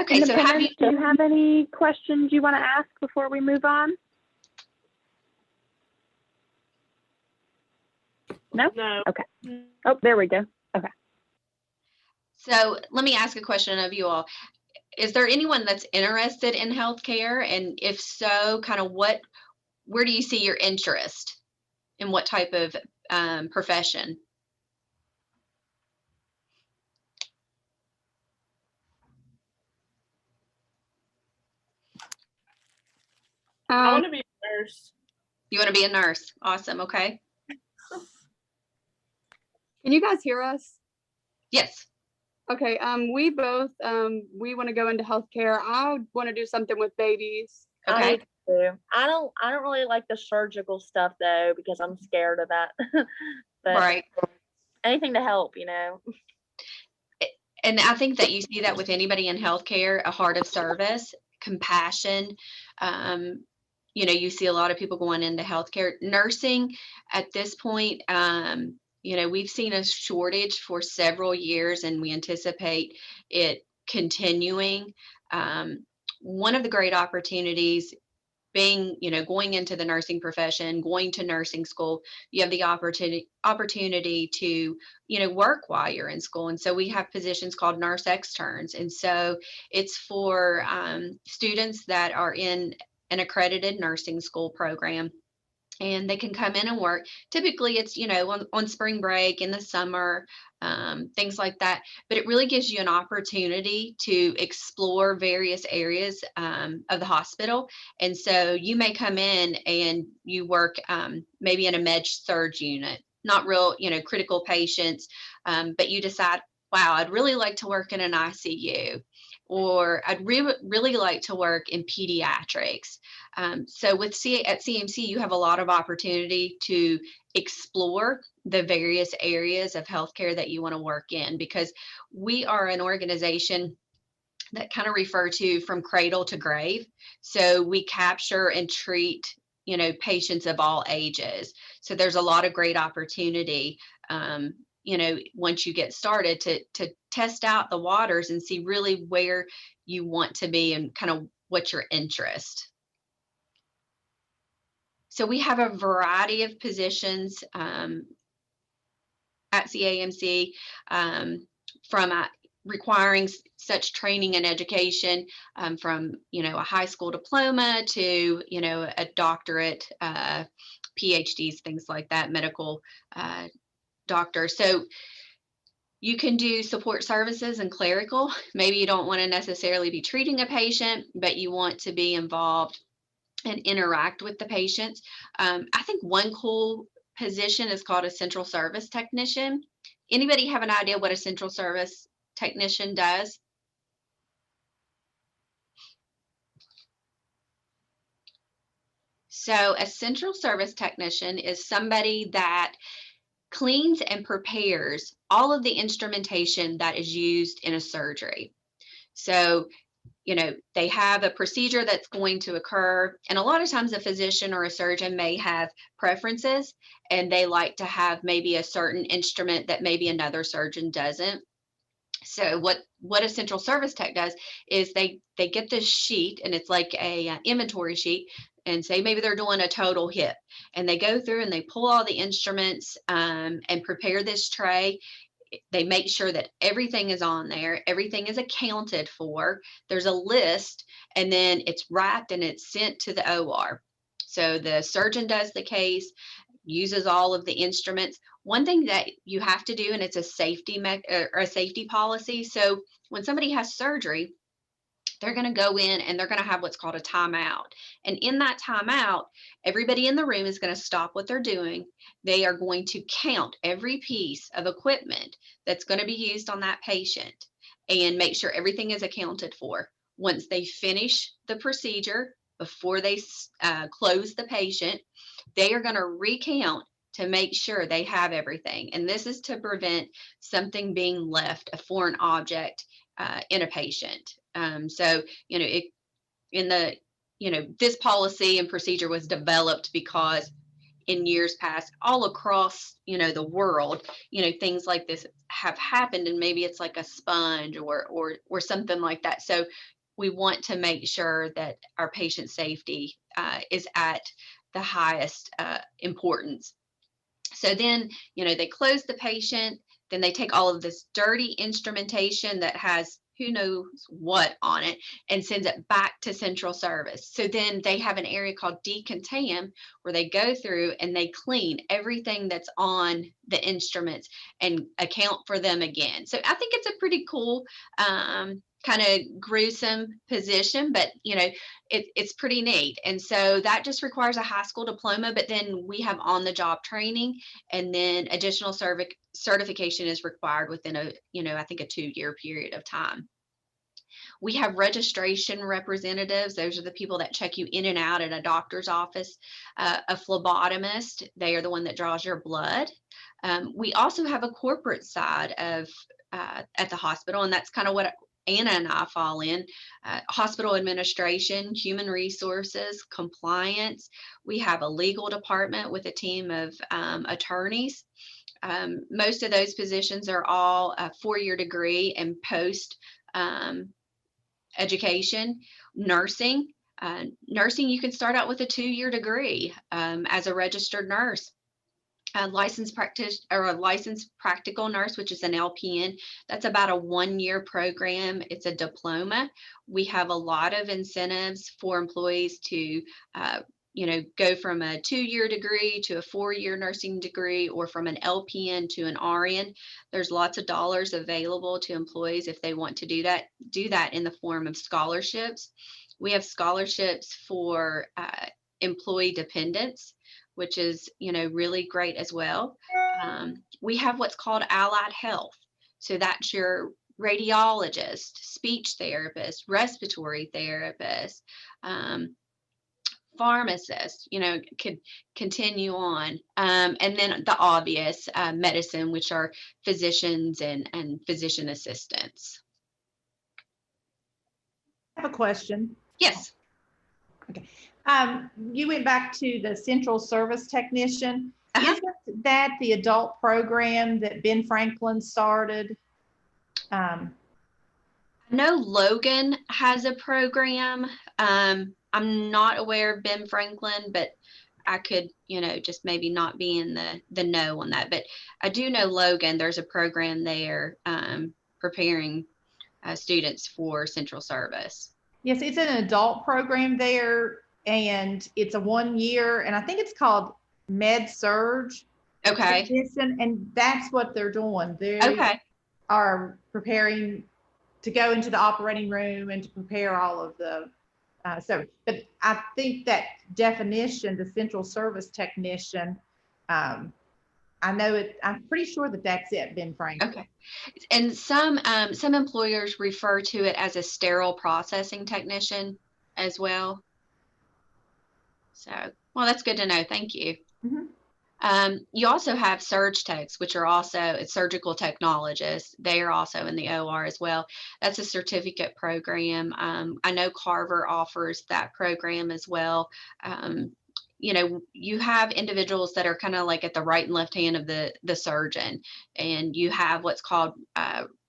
Okay, so do you have any questions you want to ask before we move on? No? No. Okay. Oh, there we go. Okay. So let me ask a question of you all. Is there anyone that's interested in healthcare? And if so, kind of where do you see your interest in what type of profession? I want to be a nurse. You want to be a nurse? Awesome. Okay. Can you guys hear us? Yes. Okay. We both we want to go into healthcare. I want to do something with babies. Okay. I don't really like the surgical stuff though, because I'm scared of that. But Right. anything to help, you know. And I think that you see that with anybody in healthcare, a heart of service, compassion. You know, you see a lot of people going into healthcare. Nursing at this point, you know, we've seen a shortage for several years and we anticipate it continuing. One of the great opportunities being, you know, going into the nursing profession, going to nursing school, you have the opportunity to, you know, work while you're in school. And so we have positions called nurse externs. And so it's for students that are in an accredited nursing school program. And they can come in and work. Typically it's, you know, on spring break, in the summer, things like that. But it really gives you an opportunity to explore various areas of the hospital. And so you may come in and you work maybe in a med-surg unit, not real, you know, critical patients, but you decide, wow, I'd really like to work in an ICU. Or I'd really like to work in pediatrics. So at CAMC, you have a lot of opportunity to explore the various areas of healthcare that you want to work in, because we are an organization that kind of refer to from cradle to grave. So we capture and treat, you know, patients of all ages. So there's a lot of great opportunity, you know, once you get started to test out the waters and see really where you want to be and kind of what's your interest. So we have a variety of positions at CAMC, from requiring such training and education, from, you know, a high school diploma to, you know, a doctorate, PhDs, things like that, medical doctor. So you can do support services and clerical. Maybe you don't want to necessarily be treating a patient, but you want to be involved and interact with the patients. I think one cool position is called a central service technician. Anybody have an idea what a central service technician does? So a central service technician is somebody that cleans and prepares all of the instrumentation that is used in a surgery. So, you know, they have a procedure that's going to occur, and a lot of times a physician or a surgeon may have preferences, and they like to have maybe a certain instrument that maybe another surgeon doesn't. So what a central service tech does is they get this sheet, and it's like a inventory sheet, and say maybe they're doing a total hip, and they go through and they pull all the instruments and prepare this tray. They make sure that everything is on there, everything is accounted for, there's a list, and then it's wrapped and it's sent to the OR. So the surgeon does the case, uses all of the instruments. One thing that you have to do, and it's a safety or a safety policy. So when somebody has surgery, they're going to go in and they're going to have what's called a timeout. And in that timeout, everybody in the room is going to stop what they're doing. They are going to count every piece of equipment that's going to be used on that patient and make sure everything is accounted for. Once they finish the procedure, before they close the patient, they are going to recount to make sure they have everything. And this is to prevent something being left, a foreign object, in a patient. So, you know, this policy and procedure was developed because in years past, all across, you know, the world, you know, things like this have happened, and maybe it's like a sponge or something like that. So we want to make sure that our patient safety is at the highest importance. So then, they close the patient, then they take all of this dirty instrumentation that has who knows what on it and sends it back to central service. So then they have an area called decontam where they go through and they clean everything that's on the instruments and account for them again. So I think it's a pretty cool, kind of gruesome position, but it's pretty neat. And so that just requires a high school diploma, but then we have on the job training, and then additional certification is required within I think a 2-year period of time. We have registration representatives. Those are the people that check you in and out at a doctor's office. A phlebotomist, they are the one that draws your blood. We also have a corporate side of at the hospital, and that's kind of what Anna and I fall in. Hospital administration, human resources, compliance. We have a legal department with a team of attorneys. Most of those positions are all a 4-year degree and post education. Nursing, you can start out with a 2-year degree as a registered nurse. A licensed practical nurse, which is an LPN, that's about a 1-year program. It's a diploma. We have a lot of incentives for employees to go from a 2-year degree to a 4-year nursing degree, or from an LPN to an RN. There's lots of dollars available to employees if they want to do that in the form of scholarships. We have scholarships for employee dependents, which is, really great as well. We have what's called allied health. So that's your radiologist, speech therapist, respiratory therapist, pharmacist, could continue on. And then the obvious medicine, which are physicians and physician assistants. I have a question. Yes. Okay. You went back to the central service technician. Isn't that the adult program that Ben Franklin started? I know Logan has a program. I'm not aware of Ben Franklin, but I could, just maybe not be in the know on that. But I do know Logan, there's a program there preparing students for central service. Yes, it's an adult program there, and it's a 1-year, and I think it's called Med Surge. Okay. And that's what they're doing. They are preparing to go into the operating room and to prepare all of the but I think that definition, the central service technician, I know it. I'm pretty sure that that's it, Ben Franklin. Okay. And some employers refer to it as a sterile processing technician as well. So, well, that's good to know. Thank you. Mm-hmm. You also have surge techs, which are also surgical technologists. They are also in the OR as well. That's a certificate program. I know Carver offers that program as well. You have individuals that are kind of like at the right and left hand of the surgeon, and you have what's called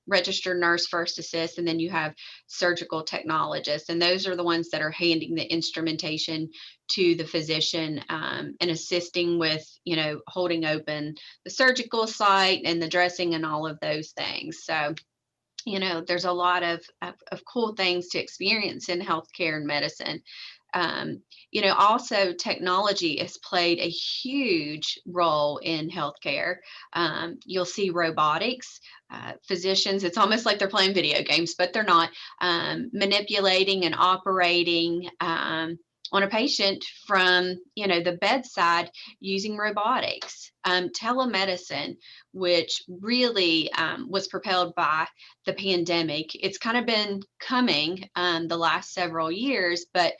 registered nurse first assist, and then you have surgical technologists, and those are the ones that are handing the instrumentation to the physician and assisting with holding open the surgical site and the dressing and all of those things. So there's a lot of cool things to experience in healthcare and medicine. Also technology has played a huge role in healthcare. You'll see robotics, physicians, it's almost like they're playing video games, but they're not, manipulating and operating on a patient from, the bedside using robotics. Telemedicine, which really was propelled by the pandemic. It's kind of been coming the last several years, but,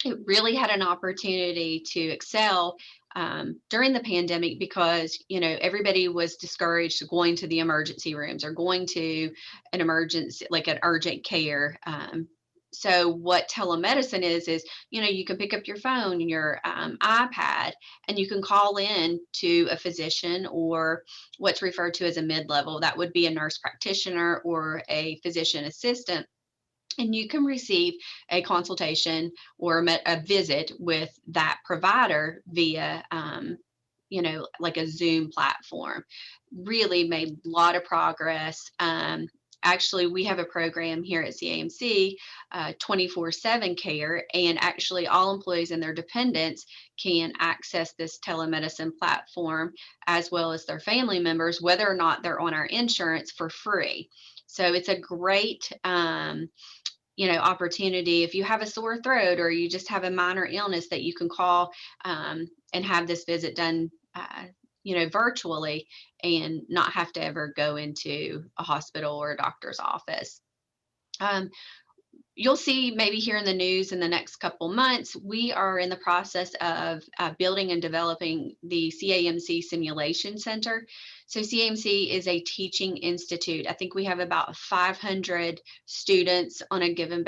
it really had an opportunity to excel during the pandemic because, everybody was discouraged going to the emergency rooms or going to an emergency, like an urgent care. So what telemedicine is, you can pick up your phone and your iPad and you can call in to a physician or what's referred to as a mid-level. That would be a nurse practitioner or a physician assistant. and you can receive a consultation or a visit with that provider via, like a Zoom platform. Really made a lot of progress. Actually, we have a program here at CAMC, 24/7 care, and actually all employees and their dependents can access this telemedicine platform as well as their family members, whether or not they're on our insurance, for free. So it's a great opportunity if you have a sore throat or you just have a minor illness that you can call and have this visit done virtually and not have to ever go into a hospital or a doctor's office. You'll see maybe here in the news in the next couple months, we are in the process of building and developing the CAMC Simulation Center. So CAMC is a teaching institute. I think we have about 500 students on a given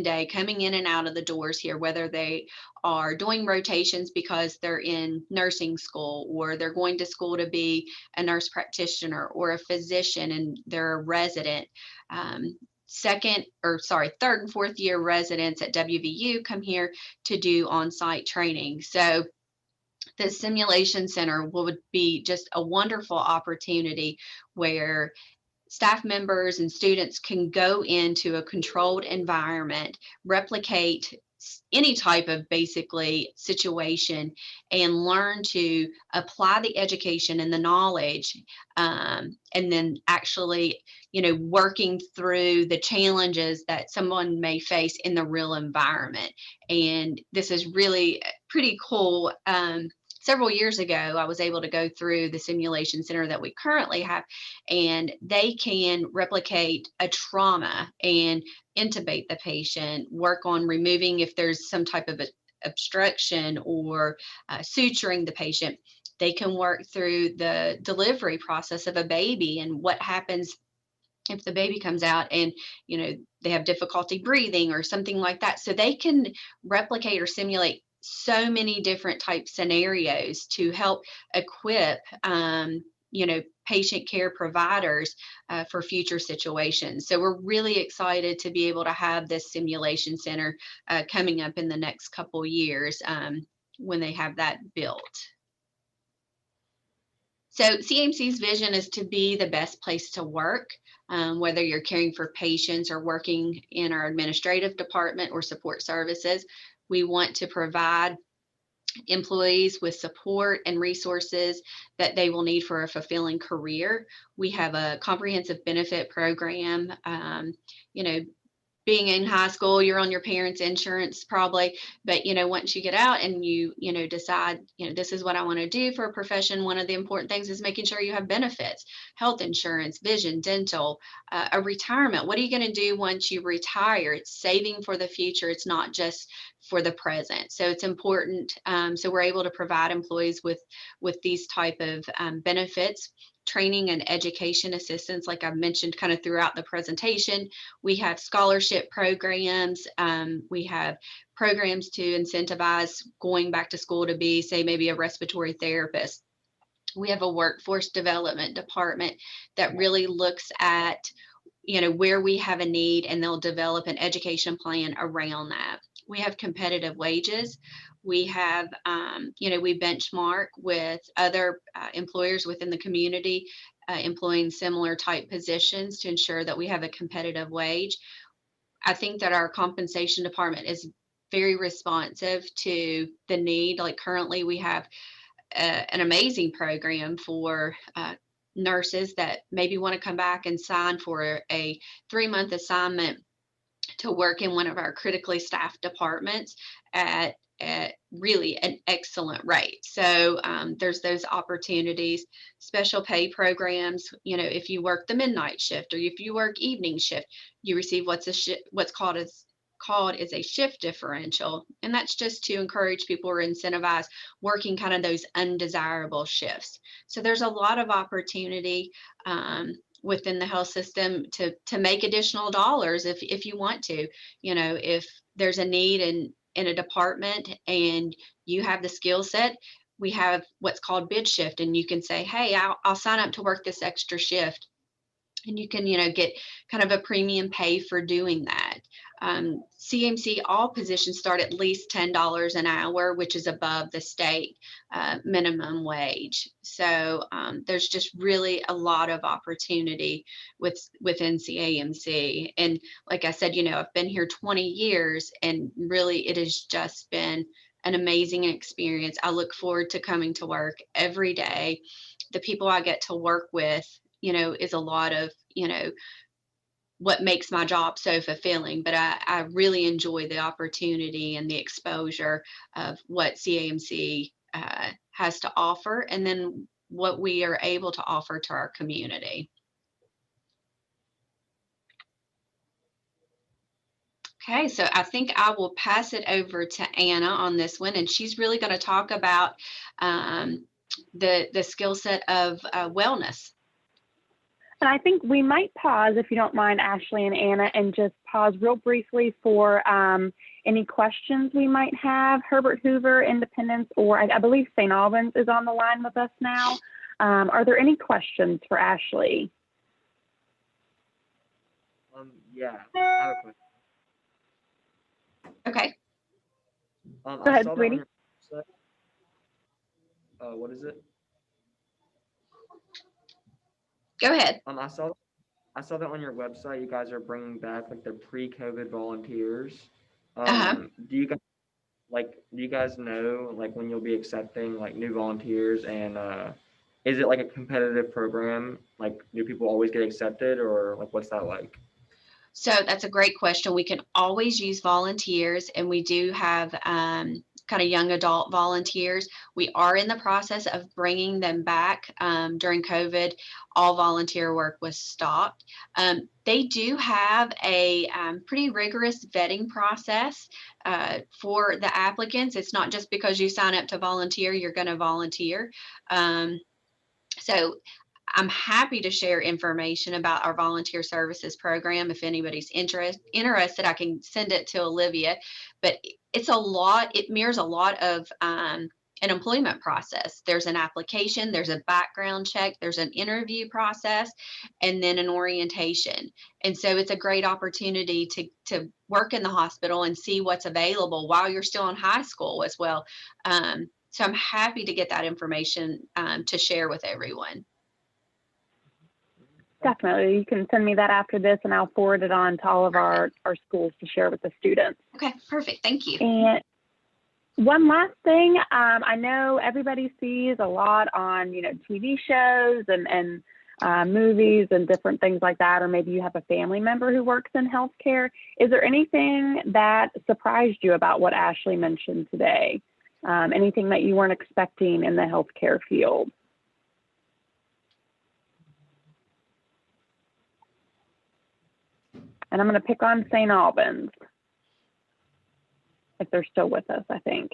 day coming in and out of the doors here, whether they are doing rotations because they're in nursing school, or they're going to school to be a nurse practitioner or a physician and they're a resident. Third and fourth year residents at WVU come here to do on-site training. So the simulation center would be just a wonderful opportunity where staff members and students can go into a controlled environment, replicate any type of basically situation, and learn to apply the education and the knowledge, and then actually working through the challenges that someone may face in the real environment. And this is really pretty cool. Several years ago, I was able to go through the simulation center that we currently have, and they can replicate a trauma and intubate the patient, work on removing if there's some type of obstruction or suturing the patient. They can work through the delivery process of a baby and what happens if the baby comes out and they have difficulty breathing or something like that. So they can replicate or simulate so many different type scenarios to help equip patient care providers for future situations. So we're really excited to be able to have this simulation center coming up in the next couple years when they have that built. So CAMC's vision is to be the best place to work, whether you're caring for patients or working in our administrative department or support services. We want to provide employees with support and resources that they will need for a fulfilling career. We have a comprehensive benefit program. Being in high school, you're on your parents' insurance probably, but once you get out and you decide, this is what I want to do for a profession, one of the important things is making sure you have benefits, health insurance, vision, dental, a retirement. What are you going to do once you retire? It's saving for the future. It's not just for the present. So it's important. So we're able to provide employees with these type of benefits. Training and education assistance, like I've mentioned kind of throughout the presentation. We have scholarship programs. We have programs to incentivize going back to school to be, say, maybe a respiratory therapist. We have a workforce development department that really looks at, where we have a need, and they'll develop an education plan around that. We have competitive wages. We have, we benchmark with other employers within the community employing similar type positions to ensure that we have a competitive wage. I think that our compensation department is very responsive to the need. Like currently we have an amazing program for nurses that maybe want to come back and sign for a 3-month assignment to work in one of our critically staffed departments at really an excellent rate. So there's those opportunities, special pay programs. If you work the midnight shift or if you work evening shift, you receive what's called is a shift differential. And that's just to encourage people or incentivize working kind of those undesirable shifts. So there's a lot of opportunity within the health system to make additional dollars if you want to. If there's a need in a department and you have the skill set, we have what's called bid shift, and you can say, hey, I'll sign up to work this extra shift and you can, get kind of a premium pay for doing that. CMC, all positions start at least $10 an hour, which is above the state minimum wage. So there's just really a lot of opportunity within CAMC. And like I said, I've been here 20 years, and really it has just been an amazing experience. I look forward to coming to work every day. The people I get to work with, is a lot of, what makes my job so fulfilling. But I really enjoy the opportunity and the exposure of what CAMC has to offer, and then what we are able to offer to our community. Okay, so I think I will pass it over to Anna on this one, and she's really going to talk about the skill set of wellness. And I think we might pause, if you don't mind, Ashley and Anna, and just pause real briefly for any questions we might have. Herbert Hoover, Independence, or I believe St. Albans is on the line with us now. Are there any questions for Ashley? Yeah, I have a question. Okay. Go ahead, sweetie. What is it? Go ahead. I saw that on your website. You guys are bringing back like the pre-COVID volunteers. Do you guys know like when you'll be accepting like new volunteers, and is it like a competitive program? Like, do people always get accepted, or like what's that like? So that's a great question. We can always use volunteers, and we do have kind of young adult volunteers. We are in the process of bringing them back. During COVID, all volunteer work was stopped. They do have a pretty rigorous vetting process for the applicants. It's not just because you sign up to volunteer, you're going to volunteer. So I'm happy to share information about our volunteer services program. If anybody's interested, I can send it to Olivia. But it mirrors a lot of an employment process. There's an application, there's a background check, there's an interview process, and then an orientation. And so it's a great opportunity to work in the hospital and see what's available while you're still in high school as well. So I'm happy to get that information to share with everyone. Definitely. You can send me that after this, and I'll forward it on to all of our schools to share with the students. Okay, perfect. Thank you. And one last thing, I know everybody sees a lot on, TV shows and movies and different things like that, or maybe you have a family member who works in healthcare. Is there anything that surprised you about what Ashley mentioned today? Anything that you weren't expecting in the healthcare field? And I'm going to pick on St. Albans, if they're still with us, I think.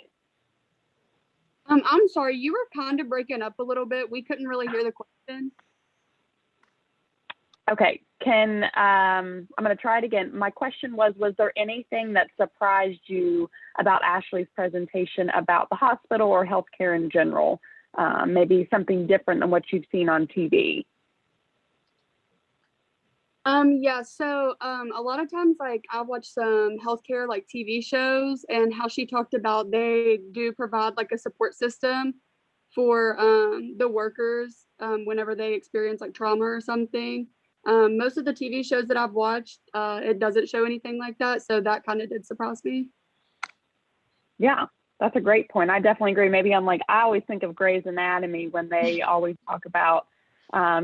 I'm sorry, you were kind of breaking up a little bit. We couldn't really hear the question. Okay, I'm going to try it again. My question was there anything that surprised you about Ashley's presentation about the hospital or healthcare in general? Maybe something different than what you've seen on TV? Yeah, so a lot of times, like, I watch some healthcare like TV shows, and how she talked about they do provide like a support system for the workers whenever they experience like trauma or something. Most of the TV shows that I've watched, it doesn't show anything like that, so that kind of did surprise me. Yeah, that's a great point. I definitely agree. Maybe I always think of Grey's Anatomy when they always talk about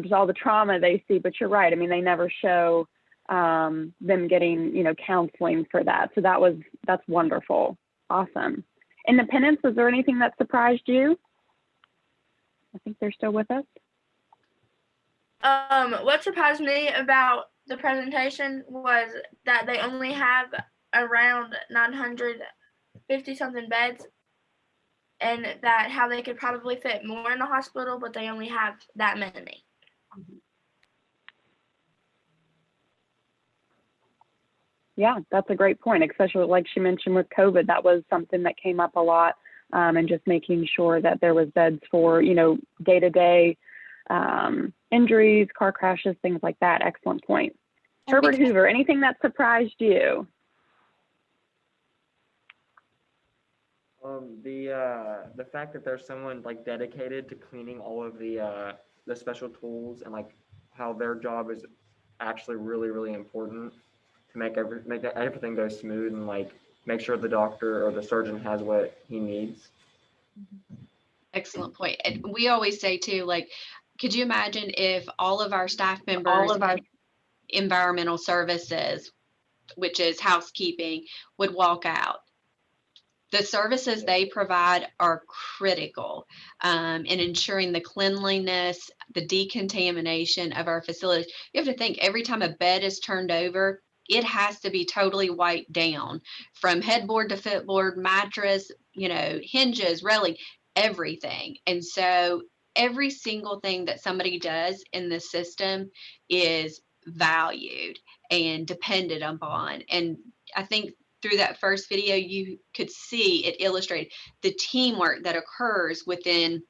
just all the trauma they see, but you're right. I mean, they never show them getting, counseling for that. So that's wonderful. Awesome. Independence, was there anything that surprised you? I think they're still with us. What surprised me about the presentation was that they only have around 950 something beds, and that how they could probably fit more in the hospital, but they only have that many. Yeah, that's a great point, especially like she mentioned with COVID. That was something that came up a lot, and just making sure that there was beds for, day-to-day injuries, car crashes, things like that. Excellent point. Herbert Hoover, anything that surprised you? The fact that there's someone like dedicated to cleaning all of the special tools, and like how their job is actually really, really important to make everything go smooth, and like make sure the doctor or the surgeon has what he needs. Excellent point. And we always say too, like, could you imagine if all of our staff members, environmental services, which is housekeeping, would walk out? The services they provide are critical in ensuring the cleanliness, the decontamination of our facilities. You have to think, every time a bed is turned over, it has to be totally wiped down, from headboard to footboard, mattress, hinges, railing, everything. And so every single thing that somebody does in the system is valued and depended upon. And I think through that first video, you could see it illustrated the teamwork that occurs within,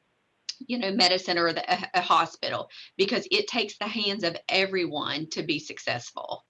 medicine or a hospital, because it takes the hands of everyone to be successful.